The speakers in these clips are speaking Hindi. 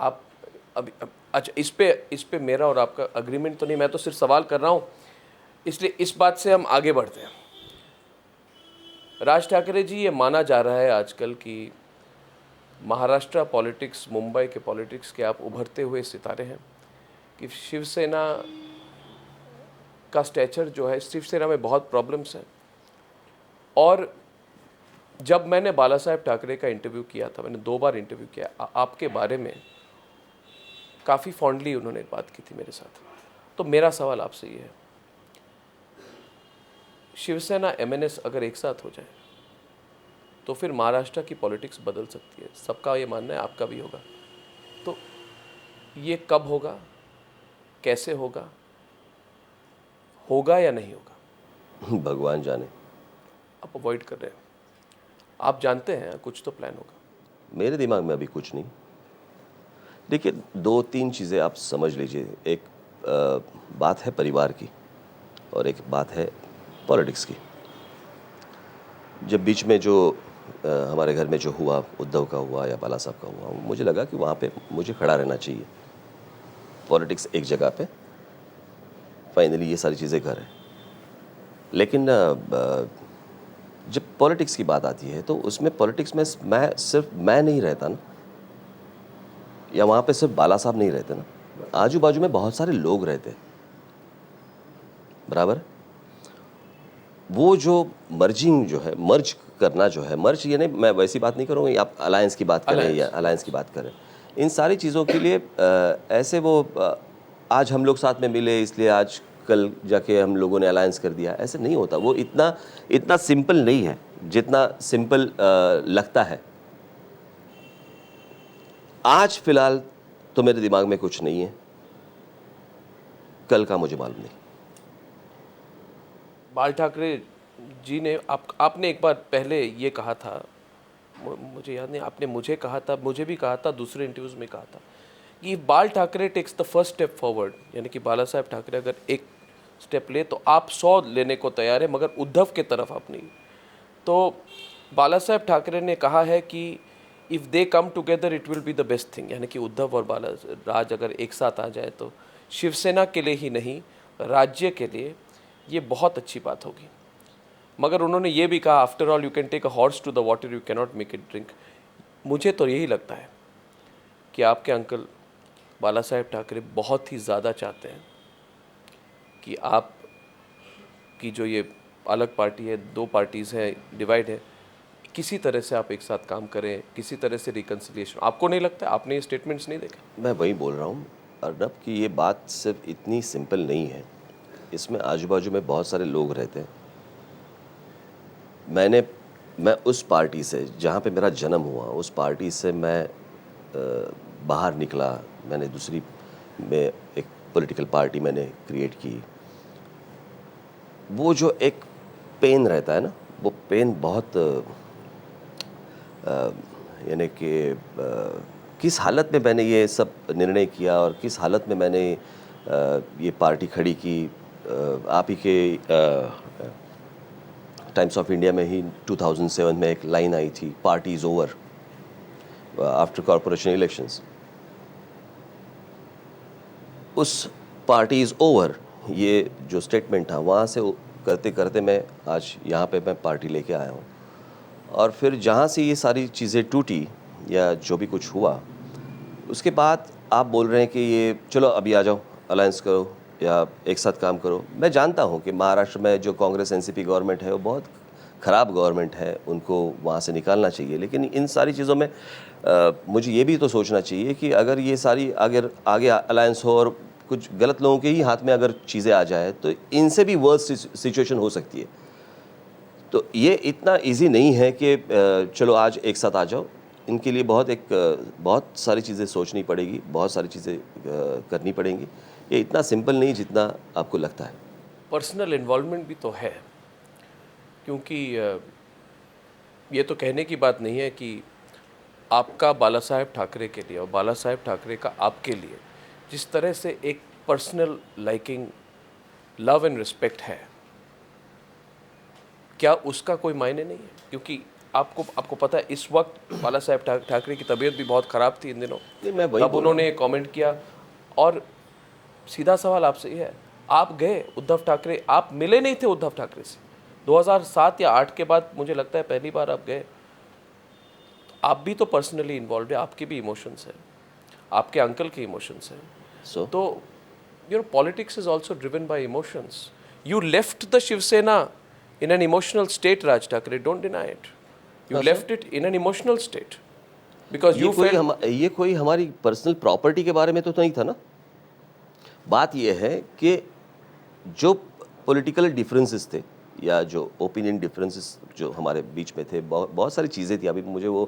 आप अच्छा, इस पे मेरा और आपका अग्रीमेंट तो नहीं, मैं तो सिर्फ सवाल कर रहा हूँ, इसलिए इस बात से हम आगे बढ़ते हैं। राज ठाकरे जी, ये माना जा रहा है आजकल कि महाराष्ट्र पॉलिटिक्स, मुंबई के पॉलिटिक्स के आप उभरते हुए सितारे हैं, कि शिवसेना का स्टैचर जो है, शिवसेना में बहुत प्रॉब्लम्स हैं। और जब मैंने बाला साहेब ठाकरे का इंटरव्यू किया था, मैंने 2 बार इंटरव्यू किया, आपके बारे में काफ़ी फॉन्डली उन्होंने बात की थी मेरे साथ। तो मेरा सवाल आपसे ये है, शिवसेना एमएनएस अगर एक साथ हो जाए तो फिर महाराष्ट्र की पॉलिटिक्स बदल सकती है, सबका ये मानना है, आपका भी होगा। तो ये कब होगा, कैसे होगा, होगा या नहीं होगा? भगवान जाने। आप अवॉइड कर रहे हैं, आप जानते हैं कुछ तो प्लान होगा। मेरे दिमाग में अभी कुछ नहीं। देखिए, 2-3 चीज़ें आप समझ लीजिए। एक बात है परिवार की और एक बात है पॉलिटिक्स की। जब बीच में जो हमारे घर में जो हुआ, उद्धव का हुआ या बाला साहब का हुआ, मुझे लगा कि वहाँ पे मुझे खड़ा रहना चाहिए। पॉलिटिक्स एक जगह पे, फाइनली ये सारी चीज़ें घर है। लेकिन जब पॉलिटिक्स की बात आती है तो उसमें पॉलिटिक्स में सिर्फ मैं नहीं रहता ना, या वहाँ पे सिर्फ बाला साहब नहीं रहते ना, आजू बाजू में बहुत सारे लोग रहते हैं, बराबर। वो जो मर्जिंग जो है, मर्ज करना जो है, मर्ज ये नहीं, मैं वैसी बात नहीं करूँगा, आप अलायंस की बात करें या अलायंस की बात करें, इन सारी चीज़ों के लिए ऐसे वो आज हम लोग साथ में मिले इसलिए आज कल जाके हम लोगों ने अलायंस कर दिया, ऐसे नहीं होता। वो इतना सिंपल नहीं है जितना सिंपल लगता है। आज फिलहाल तो मेरे दिमाग में कुछ नहीं है, कल का मुझे मालूम नहीं। बाल ठाकरे जी ने आपने एक बार पहले ये कहा था, मुझे याद नहीं, आपने मुझे कहा था, मुझे भी कहा था, दूसरे इंटरव्यूज़ में कहा था कि Bal Thackeray takes the first step forward, यानी कि बाला साहेब ठाकरे अगर एक स्टेप ले तो आप 100 लेने को तैयार है, मगर उद्धव के तरफ आप नहीं। तो बाला साहेब ठाकरे ने कहा है कि if they come together it will be the best thing, यानी कि उद्धव और बाला राज अगर एक साथ आ जाए तो शिवसेना के लिए ही नहीं, राज्य के लिए ये बहुत अच्छी बात होगी। मगर उन्होंने ये भी कहा, after all you can take a horse to the water, you can not make it drink. मुझे तो यही लगता है कि आपके अंकल बाला साहेब ठाकरे बहुत ही ज़्यादा चाहते हैं कि आप की जो ये अलग पार्टी है, 2 पार्टीज़ हैं, डिवाइड है, किसी तरह से आप एक साथ काम करें, किसी तरह से रिकन्सिलिएशन। आपको नहीं लगता? आपने ये स्टेटमेंट्स नहीं देखे? मैं वही बोल रहा हूँ अर्नब कि ये बात सिर्फ इतनी सिंपल नहीं है। इसमें आजू बाजू में बहुत सारे लोग रहते हैं। मैं उस पार्टी से जहाँ पे मेरा जन्म हुआ, उस पार्टी से मैं बाहर निकला, मैंने दूसरी में एक पॉलिटिकल पार्टी मैंने क्रिएट की। वो जो एक पेन रहता है ना, वो पेन बहुत यानी कि किस हालत में मैंने ये सब निर्णय किया और किस हालत में मैंने ये पार्टी खड़ी की। आप ही के टाइम्स ऑफ इंडिया में ही 2007 में एक लाइन आई थी, party is over after corporation elections. उस पार्टी इज़ ओवर ये जो स्टेटमेंट था, वहाँ से करते करते मैं आज यहाँ पे मैं पार्टी लेके आया हूँ। और फिर जहाँ से ये सारी चीज़ें टूटी या जो भी कुछ हुआ, उसके बाद आप बोल रहे हैं कि ये चलो अभी आ जाओ, अलायंस करो या एक साथ काम करो। मैं जानता हूँ कि महाराष्ट्र में जो कांग्रेस एनसीपी गवर्नमेंट है वो बहुत ख़राब गवर्नमेंट है, उनको वहाँ से निकालना चाहिए। लेकिन इन सारी चीज़ों में मुझे ये भी तो सोचना चाहिए कि अगर ये सारी अगर आगे अलायंस हो और कुछ गलत लोगों के ही हाथ में अगर चीज़ें आ जाए तो इनसे भी वर्स्ट सिचुएशन हो सकती है। तो ये इतना इजी नहीं है कि चलो आज एक साथ आ जाओ। इनके लिए बहुत सारी चीज़ें सोचनी पड़ेगी, बहुत सारी चीज़ें करनी पड़ेंगी। ये इतना सिंपल नहीं जितना आपको लगता है। पर्सनल इन्वॉल्वमेंट भी तो है, क्योंकि ये तो कहने की बात नहीं है कि आपका बाला साहेब ठाकरे के लिए और बाला साहेब ठाकरे का आपके लिए जिस तरह से एक personal liking, love and respect है, क्या उसका कोई मायने नहीं है? क्योंकि आपको आपको पता है इस वक्त बाला साहेब ठाकरे की तबीयत भी बहुत ख़राब थी इन दिनों, नहीं, मैं वही तब उन्होंने कमेंट किया। और सीधा सवाल आपसे ये है, आप गए उद्धव ठाकरे, आप मिले नहीं थे उद्धव ठाकरे से 2007 या 8 के बाद, मुझे लगता है पहली बार आप गए। आप भी तो पर्सनली इन्वॉल्व है, आपके भी इमोशंस हैं, आपके अंकल के इमोशंस हैं। सो तो politics is also driven by emotions. You left the Shiv Sena in an emotional state, Raj Thackeray, don't deny it. You left it in an emotional state because you ये कोई हमारी पर्सनल प्रॉपर्टी के बारे में तो नहीं था ना। बात ये है कि जो पॉलिटिकल डिफरेंसेस थे या जो ओपिनियन डिफरेंसेस जो हमारे बीच में थे, बहुत सारी चीज़ें थी। अभी मुझे वो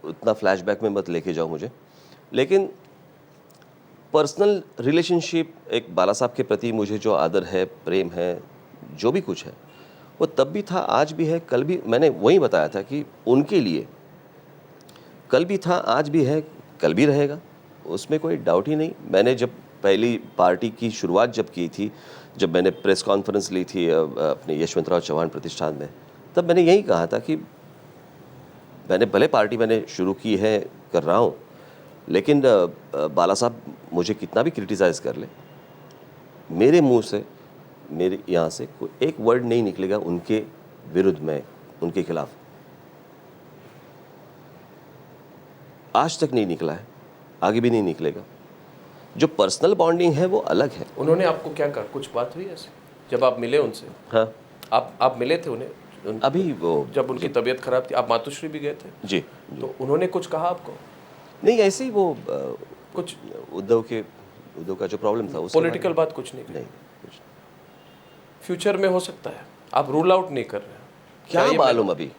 उतना फ्लैशबैक में मत लेके जाओ मुझे, लेकिन पर्सनल रिलेशनशिप, एक बाला साहब के प्रति मुझे जो आदर है, प्रेम है, जो भी कुछ है, वो तब भी था, आज भी है, कल भी। मैंने वही बताया था कि उनके लिए कल भी था, आज भी है, कल भी रहेगा, उसमें कोई डाउट ही नहीं। मैंने जब पहली पार्टी की शुरुआत जब की थी, जब मैंने प्रेस कॉन्फ्रेंस ली थी अपने यशवंतराव चौहान प्रतिष्ठान में, तब मैंने यही कहा था कि मैंने भले पार्टी मैंने शुरू की है, कर रहा हूँ, लेकिन बाला साहब मुझे कितना भी क्रिटिसाइज़ कर ले, मेरे मुंह से, मेरे यहाँ से कोई एक वर्ड नहीं निकलेगा उनके विरुद्ध में, उनके खिलाफ। आज तक नहीं निकला है, आगे भी नहीं निकलेगा। जो पर्सनल बॉन्डिंग है वो अलग है। उन्होंने आपको क्या कहा, कुछ बात हुई ऐसे जब आप मिले उनसे? हाँ, आप मिले थे उन्हें अभी वो जब उनकी तबीयत खराब थी, आप मातुश्री भी गए थे? जी, तो उन्होंने कुछ कहा आपको? नहीं, ऐसे ही वो कुछ उद्धव का जो प्रॉब्लम था उसके पॉलिटिकल बात कुछ नहीं? नहीं, कुछ फ्यूचर में हो सकता है, आप रूल आउट नहीं कर रहे हैं? क्या मालूम अभी।